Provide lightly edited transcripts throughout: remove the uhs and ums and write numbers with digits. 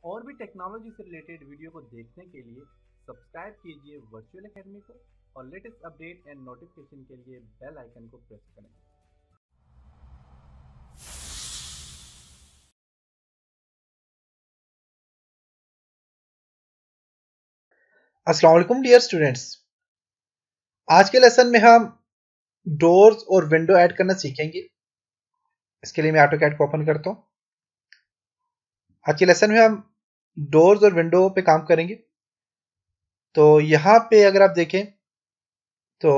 और भी टेक्नोलॉजी से रिलेटेड वीडियो को देखने के लिए सब्सक्राइब कीजिए वर्चुअल एकेडमी को और लेटेस्ट अपडेट एंड नोटिफिकेशन के लिए बेल आइकन को प्रेस करें। अस्सलाम वालेकुम डियर स्टूडेंट्स, आज के लेसन में हम डोर्स और विंडो ऐड करना सीखेंगे। इसके लिए मैं ऑटोकैड को ओपन करता हूँ। आज के लेसन में हम डोर्स और विंडो पे काम करेंगे। तो यहाँ पे अगर आप देखें तो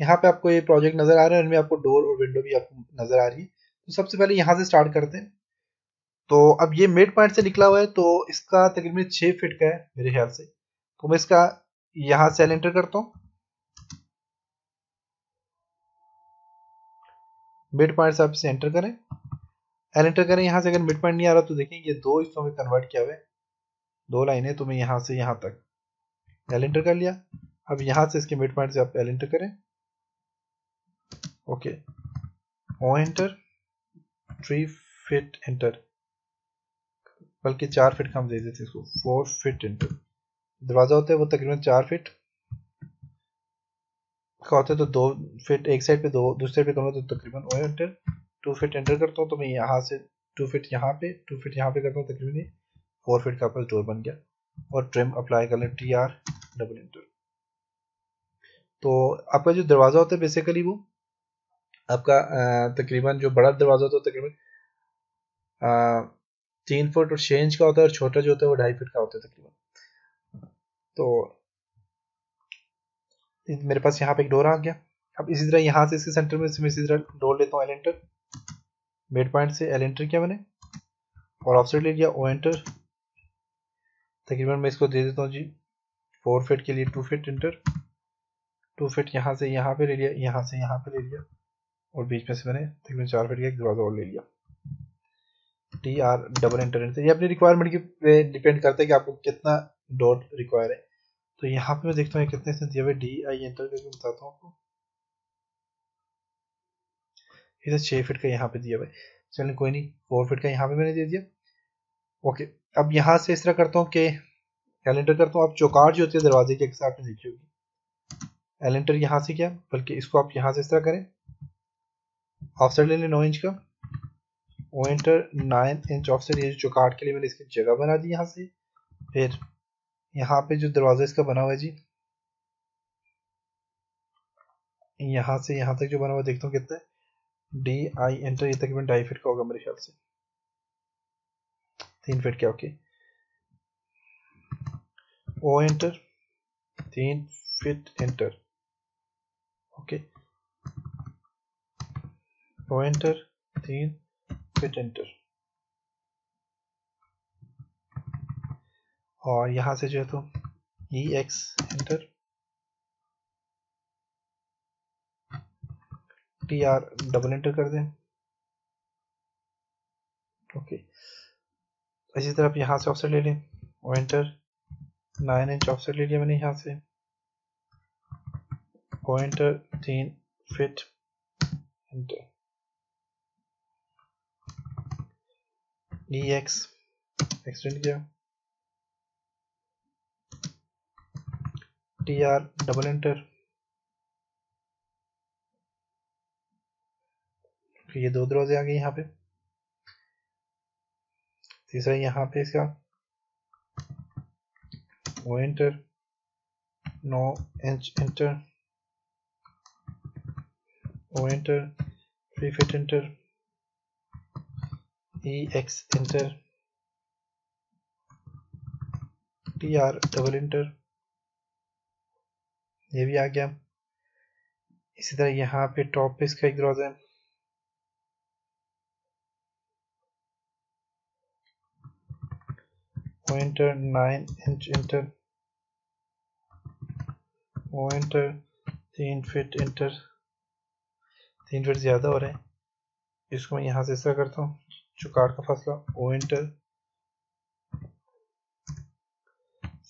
यहाँ पे आपको ये प्रोजेक्ट नजर आ रहा है, इनमें आपको डोर और विंडो भी आपको नजर आ रही है। तो सबसे पहले यहाँ से स्टार्ट करते हैं। तो अब ये मिड पॉइंट से निकला हुआ है, तो इसका तकरीबन 6 फीट का है मेरे ख्याल से। तो मैं इसका यहाँ से एंटर करता हूँ। मिड पॉइंट से आप इसे एंटर करें, एंटर करें। यहाँ से अगर मिड पॉइंट नहीं आ रहा तो देखें ये दो हिस्सों में कन्वर्ट किया हुआ है, दो लाइनें। तो मैं यहाँ से यहाँ तक एंटर कर लिया। अब यहाँ से इसके मिड पॉइंट से आप एंटर करें। Okay, O enter 3 feet enter, बल्कि 4 फीट का हम दे देते हैं इसको, 4 फीट एंटर। दरवाजा होता है वो तकरीबन 4 फीट का होता है, तो 2 फीट एक साइड पे, दो दूसरे साइड पे करूँगा तो तकरीबन ओ एंटर 2 फीट एंटर करता हूँ। तो मैं यहाँ से 2 फीट यहाँ पे 2 फीट यहाँ पे करता हूँ, तकरीबन 4 फीट का पास डोर बन गया। और ट्रिम अप्लाई कर लें, TR डबल एंटर। तो आपका जो दरवाजा होता है बेसिकली वो आपका तकरीबन जो बड़ा दरवाजा होता है तकरीबन 3 फुट और 6 इंच का होता है, और छोटा जो होता है वो 2.5 फीट का होता है तकरीबन। तो मेरे पास यहाँ पे एक डोर आ गया। अब इसी तरह यहाँ से इसके सेंटर में इसी तरह डोर लेता हूँ, एल एंटर। मिड पॉइंट से एल एंटर किया मैंने और ऑफसेट ले लिया, ओ एंटर। तकरीबन मैं इसको दे देता हूँ जी 4 फीट के लिए 2 फीट एंटर। 2 फीट यहाँ से यहाँ पे ले लिया, यहाँ से यहाँ पे ले लिया, और बीच में से मैंने तकरीबन 4 फीट का एक दरवाजा और ले लिया, TR डबल एंटर। ये अपनी रिक्वायरमेंट पे डिपेंड करता है कि आपको कितना डॉट रिक्वायर है। तो यहाँ पे मैं देखता हूँ कितने से दिया हुआ है, DI एंटर करके बताता हूँ आपको। इसे 6 फीट का यहाँ पे दिया हुआ है। चलिए कोई नहीं, 4 फीट का यहाँ पे मैंने दे दिया। ओके, अब यहाँ से इस तरह करता हूँ कि कैलेंडर करता हूँ। आप चौकाट जो होती है दरवाजे की अक्सर आपने देखी होगी, एलेंटर यहाँ से क्या, बल्कि इसको आप यहाँ से इस तरह करें, ऑफसेट ले लें 9 इंच का, ओ एंटर 9 इंच ऑफसेट। ये जो चौकाट के लिए मैंने इसकी जगह बना दी यहाँ से। फिर यहाँ पे जो दरवाजा इसका बना हुआ है जी, यहाँ से यहाँ तक जो बना हुआ देखता हूँ कितना है, DI एंटर। ये तकरीबन 2.5 फीट का होगा मेरे ख्याल से, 3 फीट का। Okay, O enter 3 feet enter. Okay, O enter 3 feet enter. और यहाँ से जो है तो EX enter, TR double enter कर दें। ओके, इसी तरह आप यहाँ से ऑफसेट ले लें, ओ एंटर 9 इंच ऑफसेट ले लिया मैंने यहाँ से, O enter 3 feet enter. EX extend किया, TR डबल एंटर। ये दो दरवाजे आ गए यहाँ पे। तीसरा यहाँ पे इसका O enter 9 inch enter, O enter 3 feet enter, EX enter, TR double enter. ये भी आ गया। इसी तरह यहाँ पे टॉप पे इसका एक दरवाजा है, O enter 9 inch enter, O enter 3 feet enter. 3 feet ज़्यादा हो रहा है, इसको मैं यहाँ से इस तरह करता हूँ, चौकाट का फासला, ओ एंटर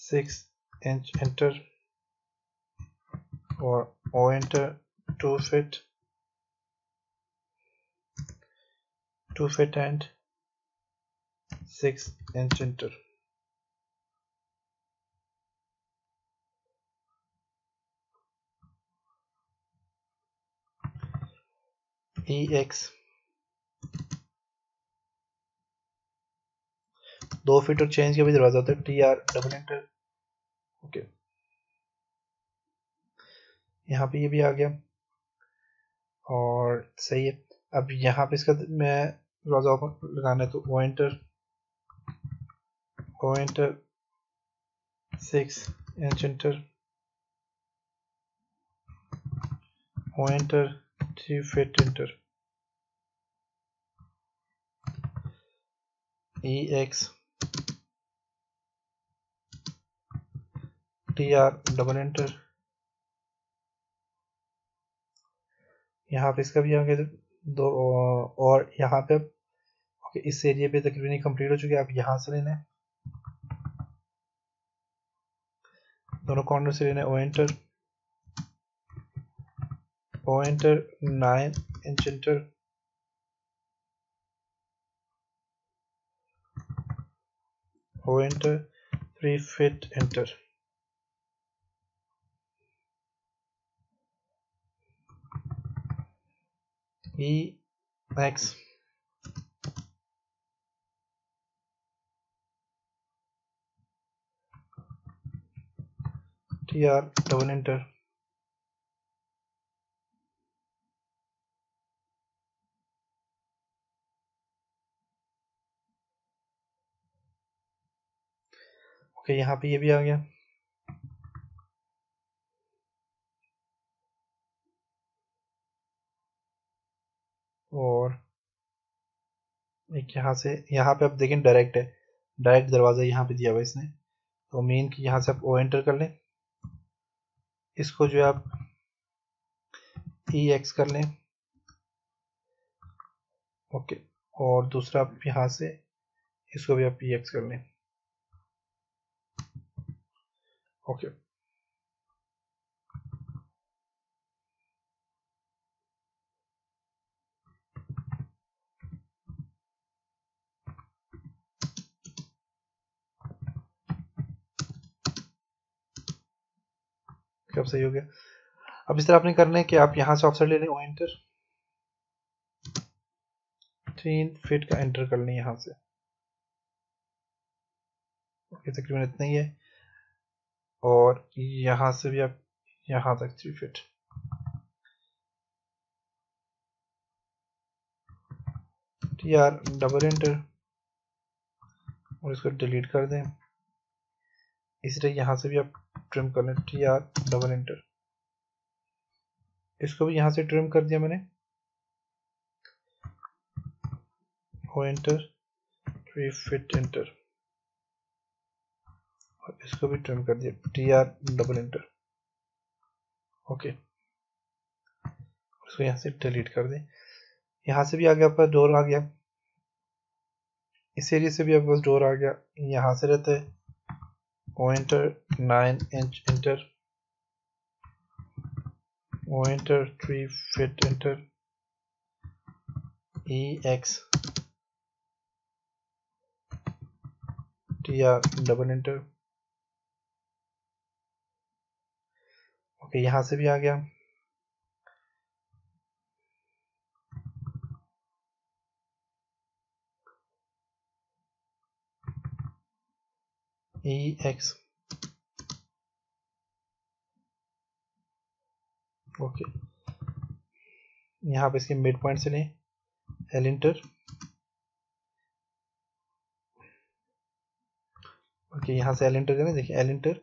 6 इंच एंटर, और O enter 2 feet and 6 inch enter. EX 2 feet और चेंज का भी दरवाजा होता है, TR डबल एंटर। ओके, यहाँ पे ये भी आ गया और सही है। अब यहाँ पे इसका मैं दरवाजा ओपन लगाना है तो O enter 6 inch enter, O enter 3 feet enter. EX TR double enter. यहाँ पे इसका भी आ गया दो, और यहाँ पे ओके, इस एरिया पे तकरीबन कंप्लीट हो चुके हैं। आप यहाँ से लेना है, दोनों कॉर्नर से लेना है। O enter 9 inch enter, O enter 3 feet enter. EX TR double enter. Okay, यहाँ पे ये भी आ गया और एक यहाँ से, यहाँ पे आप देखें डायरेक्ट है, डायरेक्ट दरवाजा यहाँ पे दिया हुआ है इसने। तो मेन की यहाँ से आप ओ एंटर कर लें, इसको जो है आप EX कर लें। ओके, और दूसरा आप यहाँ से इसको भी आप EX कर लें। ओके, अब सही हो गया। अब इस तरह आपने करना है कि आप यहाँ से ऑफसेट ले लें, ओ एंटर 3 फीट का एंटर कर लें यहाँ से। ओके, तकरीबन इतना ही है, और यहाँ से भी आप यहाँ तक 3 फीट। TR डबल एंटर और इसको डिलीट कर दें। इसी तरह यहाँ से भी आप ट्रिम कर लें, TR डबल एंटर, इसको भी यहाँ से ट्रिम कर दिया मैंने, ओ एंटर 3 फीट एंटर, और इसको भी ट्रिम कर दिया, TR डबल एंटर। ओके, इसको यहाँ से डिलीट कर दें। यहाँ से भी आ गया, आपका डोर आ गया, इस एरिया से भी आपके पास डोर आ गया। यहाँ से रहता है O enter 9 inch enter, O enter 3 feet enter, EX TR double enter. Okay, यहाँ से भी आ गया, EX। ओके, यहाँ पे इसके मिड पॉइंट से लें, एल इंटर। ओके, यहाँ से एल इंटर करें, देखिए एल इंटर,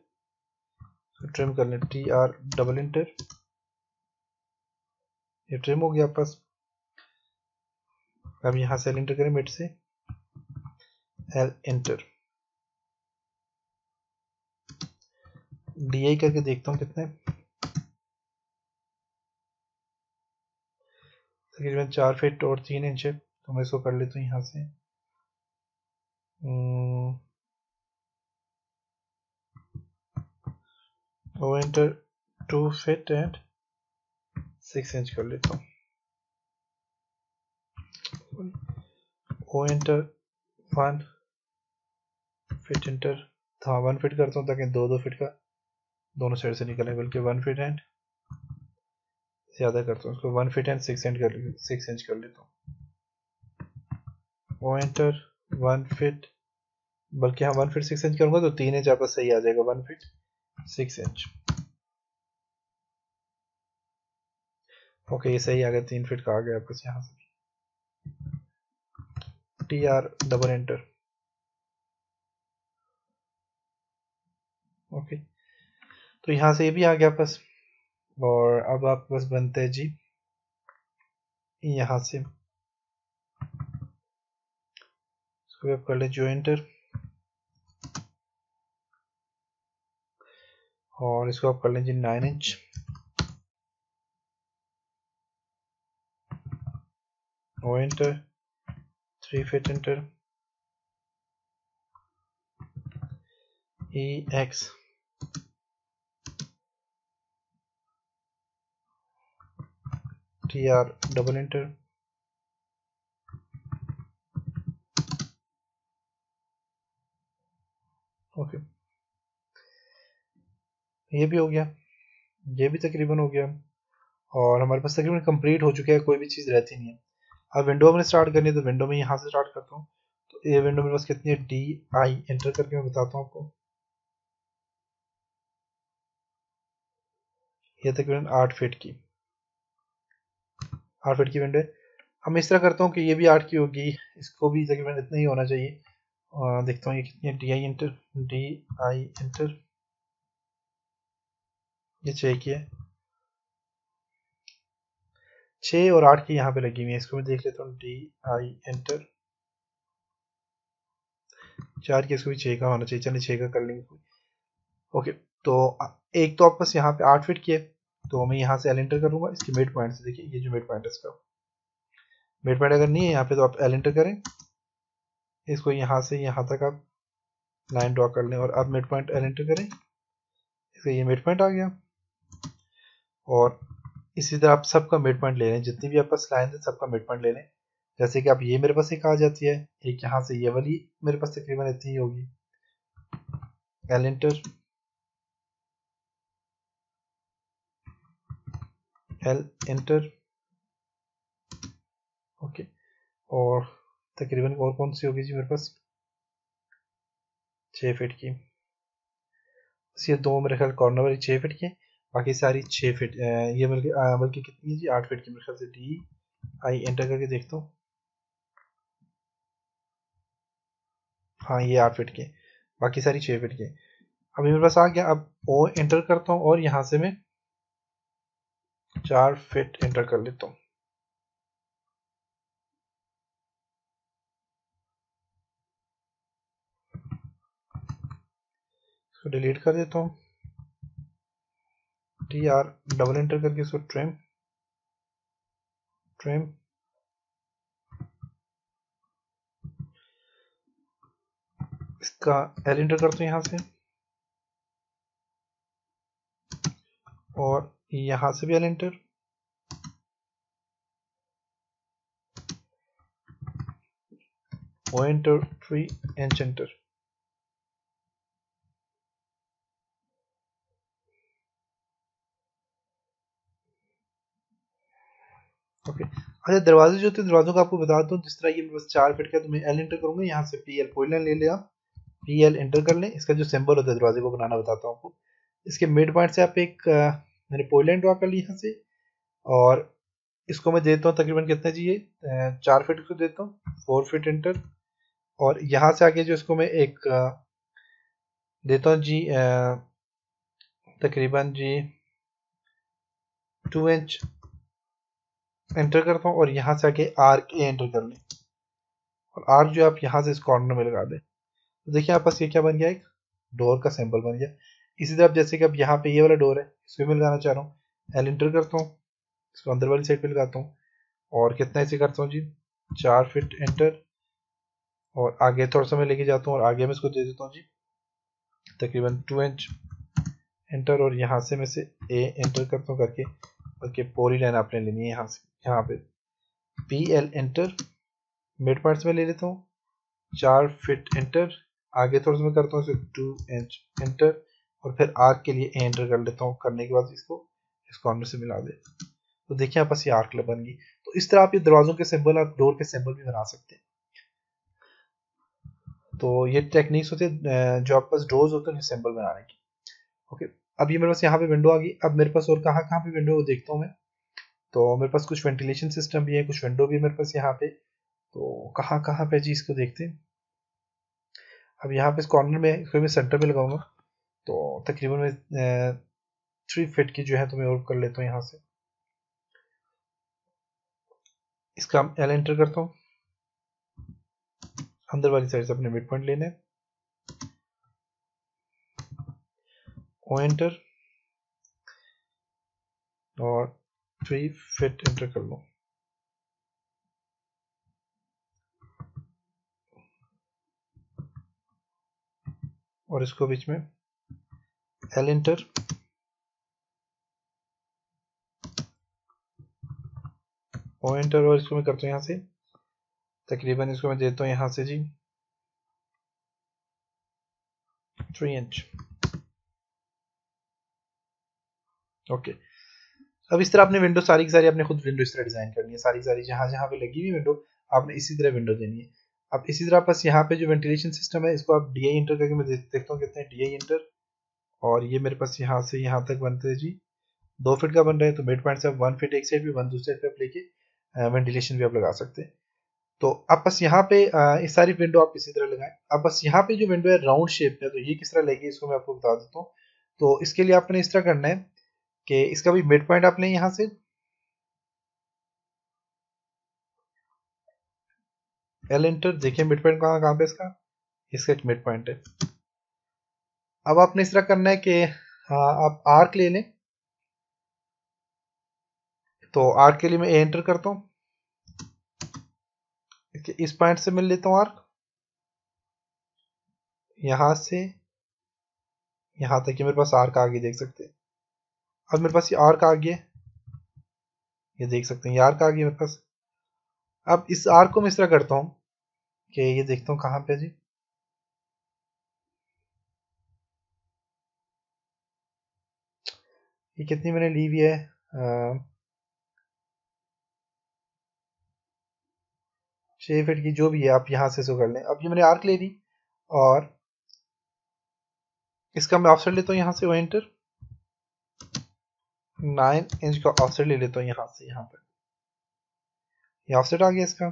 ट्रिम कर लें, TR डबल इंटर, ये ट्रिम हो गया आपके पास। अब यहाँ से एल इंटर करें, मिड से एल इंटर, DI करके देखता हूँ कितने, तकरीबन 4 फीट और 3 इंच है, तो मैं इसको कर लेता हूँ यहाँ से। O enter 2 feet and 6 inch कर लेता हूँ, ओ एंटर 1 फिट एंटर, हाँ 1 फिट करता हूँ ताकि 2 फीट का दोनों साइड से निकले, बल्कि 1 फीट एंड ज़्यादा करता हूँ, उसको 1 फीट एंड 6 इंच कर लेता हूँ। ओ एंटर, 1 फीट, बल्कि हाँ 1 फीट 6 इंच करूँगा तो 3 इंच आपका सही आ जाएगा, 1 फीट 6 इंच। ओके ये सही आ गया, 3 फीट का आ गया आपके यहाँ से। TR डबल एंटर, ओके तो यहाँ से ये भी आ गया बस। और अब आप बस बनते हैं जी यहाँ से इसको आप कर ले जो एंटर, और इसको आप कर लें जी 9 inch, O enter, 3 feet enter, EX, TR double enter, okay ये भी हो गया, ये भी तकरीबन हो गया, और हमारे पास तकरीबन कंप्लीट हो चुका है, कोई भी चीज़ रहती नहीं है। अब विंडो में स्टार्ट करनी है तो विंडो में यहाँ से स्टार्ट करता हूँ। तो ये विंडो मेरे पास कितनी है, DI एंटर करके मैं बताता हूँ आपको, ये तकरीबन 8 फीट की विंडो है। हम इस तरह करता हूँ कि ये भी 8 की होगी, इसको भी तकरीबन इतना ही होना चाहिए। देखता हूँ ये कितनी है, DI एंटर, ये 6 की है, 6 और 8 की यहाँ पे लगी हुई है, इसको मैं देख लेता हूँ, DI एंटर, 4 की, इसको भी 6 का होना चाहिए, चलिए 6 का कर लेंगे। ओके तो एक तो आपस यहाँ पे 8 फीट की है, तो मैं यहाँ से एल एंटर करूँगा इसके मिड पॉइंट से। देखिए ये जो मिड पॉइंट है इसका, मिड पॉइंट अगर नहीं है यहाँ पे तो आप एल एंटर करें, इसको यहाँ से यहाँ तक आप लाइन ड्रॉ कर लें, और अब मिड पॉइंट एल एंटर करें, इसका ये मिड पॉइंट आ गया। और इसी तरह आप सबका मिड पॉइंट ले लें, जितनी भी आपका लाइन है सबका मिड पॉइंट ले लें। जैसे कि आप ये मेरे पास एक आ जाती है, एक यहाँ से ये वाली मेरे पास तकरीबन इतनी ही होगी, L enter, L enter, okay. और तकरीबन और कौन सी होगी जी मेरे पास, 6 फीट की, ये दो मेरे ख्याल कॉर्नर वाली 6 फीट की, बाकी सारी 6 फीट, ये बल्कि कितनी है जी, 8 फीट की मेरे ख्याल से। DI एंटर करके देखता हूँ, हाँ ये 8 फीट की, बाकी सारी 6 फीट की। अभी मेरे पास आ गया, अब O एंटर करता हूँ और यहाँ से मैं 4 फीट एंटर कर लेता हूँ। इसको डिलीट कर देता हूँ, TR डबल एंटर करके इसको ट्रिम, इसका L एंटर करता हूँ यहाँ से, और यहाँ से भी L enter, O enter, 3 inch enter, okay. अच्छा दरवाजे जो थे, दरवाजों का आपको बता दूं, जिस तरह ये मेरे पास 4 फीट का, तो मैं एल एंटर करूंगा, यहाँ से PL पॉइंट ले लिया, PL एंटर कर लें। इसका जो सिंबल होता है दरवाजे को बनाना बताता हूँ आपको, इसके मिड पॉइंट से आप एक मैंने पॉइंट ड्रॉ कर ली यहाँ से, और इसको मैं देता हूँ तकरीबन कितना चाहिए, 4 फीट को देता हूँ, 4 फीट एंटर, और यहाँ से आगे जो इसको मैं एक देता हूँ जी तकरीबन जी 2 इंच एंटर करता हूँ, और यहाँ से आके आर्क ए एंटर कर लें, और आर्क जो आप यहाँ से इस कॉर्नर में लगा दें। तो देखिए आपके पास ये क्या बन गया, एक डोर का सिंबल बन गया। इसी तरह जैसे कि अब यहाँ पे ये वाला डोर है, इसको मैं लगाना चाह रहा हूँ, एल एंटर करता हूँ, इसको अंदर वाली साइड पे लगाता हूँ, और कितना ऐसे करता हूँ जी, 4 फीट एंटर, और आगे थोड़ा सा मैं लेके जाता हूँ, और आगे मैं इसको दे देता हूँ जी तकरीबन 2 इंच एंटर, और यहाँ से मैं से ए एंटर करता हूँ करके, बल्कि पूरी लाइन आपने लेनी है यहाँ से, यहाँ पे PL एंटर, मिड पार्ट्स में ले लेता हूँ, 4 फीट एंटर, आगे थोड़ा सा मैं करता हूँ इसे 2 इंच एंटर, और फिर आर्क के लिए एंटर कर लेता हूँ। करने के बाद इसको इस कॉर्नर से मिला दे, तो देखिए आप पास ये आर्क बन गई। तो इस तरह आप ये दरवाजों के सिंबल, आप डोर के सिंबल भी बना सकते हैं। तो ये टेक्निक्स होती है जो आपके पास डोर्स होते हैं सिंबल बनाने की। ओके, अब ये मेरे पास यहाँ पे विंडो आ गई। अब मेरे पास और कहाँ कहाँ पे विंडो देखता हूँ मैं। तो मेरे पास कुछ वेंटिलेशन सिस्टम भी है, कुछ विंडो भी है मेरे पास यहाँ पे। तो कहाँ कहाँ पे जी इसको देखते हैं। अब यहाँ पे इस कॉर्नर में इसको मैं सेंटर में लगाऊंगा, तो तकरीबन मैं 3 फीट की जो है तो मैं और कर लेता हूँ यहाँ से। इसका एल एंटर करता हूँ, अंदर वाली साइड से अपने मिड पॉइंट लेने, ओ एंटर और 3 फीट एंटर कर लो। और इसको बीच में एल एंटर, ओ एंटर, और इसको मैं करता हूँ यहाँ से तकरीबन, इसको मैं देता हूँ यहाँ से जी 3 इंच। ओके, अब इस तरह आपने विंडो सारी की सारी आपने खुद विंडो इस तरह डिजाइन करनी है, सारी सारी जहाँ जहाँ पे लगी हुई विंडो आपने इसी तरह विंडो देनी है। अब इसी तरह बस यहाँ पे जो वेंटिलेशन सिस्टम है इसको आप डी आई इंटर करके मैं देखता हूँ कितने डी आई इंटर, और ये मेरे पास यहाँ से यहाँ तक बनते हैं जी 2 फीट का बन रहा है। तो मिड पॉइंट से आप 1 फीट एक साइड भी 1 दूसरे साइड पे आप लेके वेंटिलेशन भी आप लगा सकते हैं। तो अब बस यहाँ पे इस सारी विंडो आप इसी तरह लगाएं। अब बस यहाँ पे जो विंडो है राउंड शेप है, तो ये किस तरह लगेगी इसको मैं आपको बता देता हूँ। तो इसके लिए आपने इस तरह करना है कि इसका भी मिड पॉइंट आप लें यहाँ से, एल एंटर, देखिए मिड पॉइंट कहाँ कहाँ पे इसका, इसका एक मिड पॉइंट है। अब आपने इस तरह करना है कि हाँ आप आर्क ले लें। तो आर्क के लिए मैं एंटर करता हूँ, इस पॉइंट से मैं लेता हूँ आर्क, यहाँ से यहाँ तक कि मेरे पास आर्क आ गई, देख सकते हैं। अब मेरे पास ये आर्क आ गया, ये देख सकते हैं ये आर्क आ गया मेरे पास। अब इस आर्क को मैं इस तरह करता हूँ कि ये देखता हूँ कहाँ पे जी, ये कितनी मैंने ली हुई है 6 फीट की, जो भी है आप यहाँ से इसको कर लें। अब ये मैंने आर्क ले ली और इसका मैं ऑफसेट लेता हूँ यहाँ से, वो एंटर 9 इंच का ऑफसेट ले लेता हूँ यहाँ से यहाँ पर, ये ऑफसेट आ गया इसका।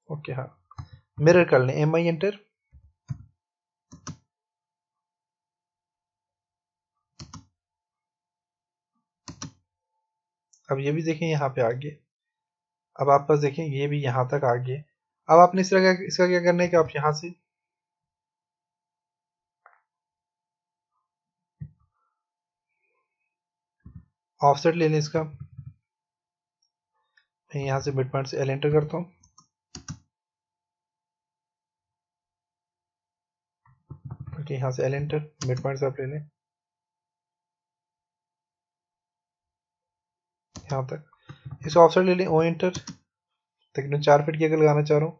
ओके हाँ, मिरर कर लें, एम आई एंटर, अब ये भी देखें यहाँ पे आ गए। अब आप पास देखें ये भी यहाँ तक आ गए। अब आपने इस तरह इसका क्या करना है कि आप यहाँ से ऑफसेट ले लें इसका, मैं यहाँ से मिड पॉइंट से एल एंटर करता हूँ, ओके यहाँ से एल एंटर, मिड पॉइंट से आप ले लें यहाँ तक, इस ऑफसेट ले लें, ओ एंटर, तकरीबन 4 फीट की अगर लगाना चाह रहा हूँ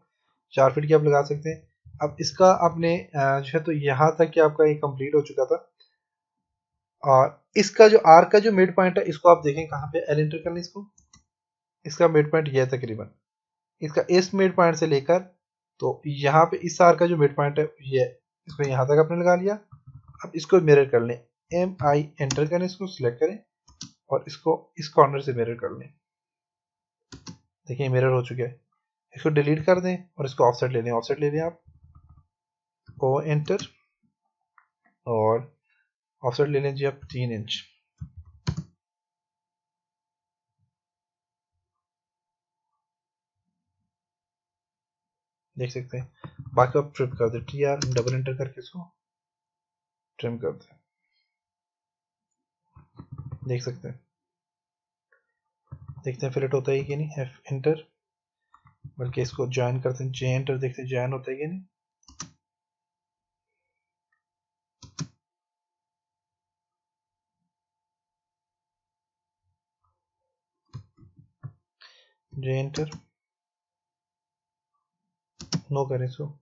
4 फीट की आप लगा सकते हैं। अब इसका आपने जो है तो यहाँ तक कि आपका ये कंप्लीट हो चुका था। और इसका जो आर्क का जो मिड पॉइंट है इसको आप देखें कहाँ पे, एल एंटर कर लें इसको, इसका मिड पॉइंट ये है तकरीबन, इसका इस मिड पॉइंट से लेकर तो यहाँ पे इस आर्क का जो मिड पॉइंट है ये है, इसको यहाँ तक आपने लगा लिया। अब इसको मिरर कर लें, एम आई एंटर करें, इसको सिलेक्ट करें और इसको इस कॉर्नर से मिरर कर लें, देखिए मिरर हो चुका है। इसको डिलीट कर दें और इसको ऑफसेट ले लें, ऑफसेट ले लें आप, ओ एंटर और ऑफसेट ले लें जी आप 3 इंच। देख सकते हैं, बाकी आप ट्रिम कर दें, टी आर डबल एंटर करके इसको ट्रिम कर दें, देख सकते हैं, देखते हैं फिलेट होता है कि नहीं, एफ एंटर, बल्कि इसको ज्वाइन करते हैं, जे एंटर, देखते हैं ज्वाइन होता है कि नहीं। जे एंटर, नो करें इसको।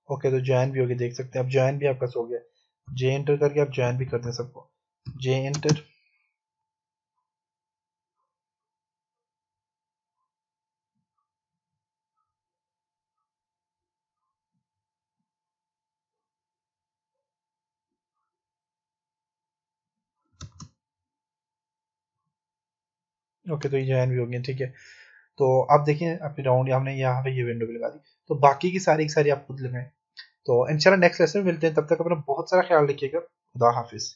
ओके तो ज्वाइन भी हो गया, देख सकते हैं अब ज्वाइन भी आपका हो गया। जे एंटर करके आप ज्वाइन भी कर दें सबको। जे एंटर, ओके तो ये ज्वाइन भी हो गया, ठीक है। तो आप देखिए अपनी राउंड हमने यहाँ पे ये विंडो भी लगा दी, तो बाकी की सारी आप खुद लगाएं। तो इंशाल्लाह नेक्स्ट लेसन में मिलते हैं, तब तक अपना बहुत सारा ख्याल रखिएगा। खुदा हाफिज।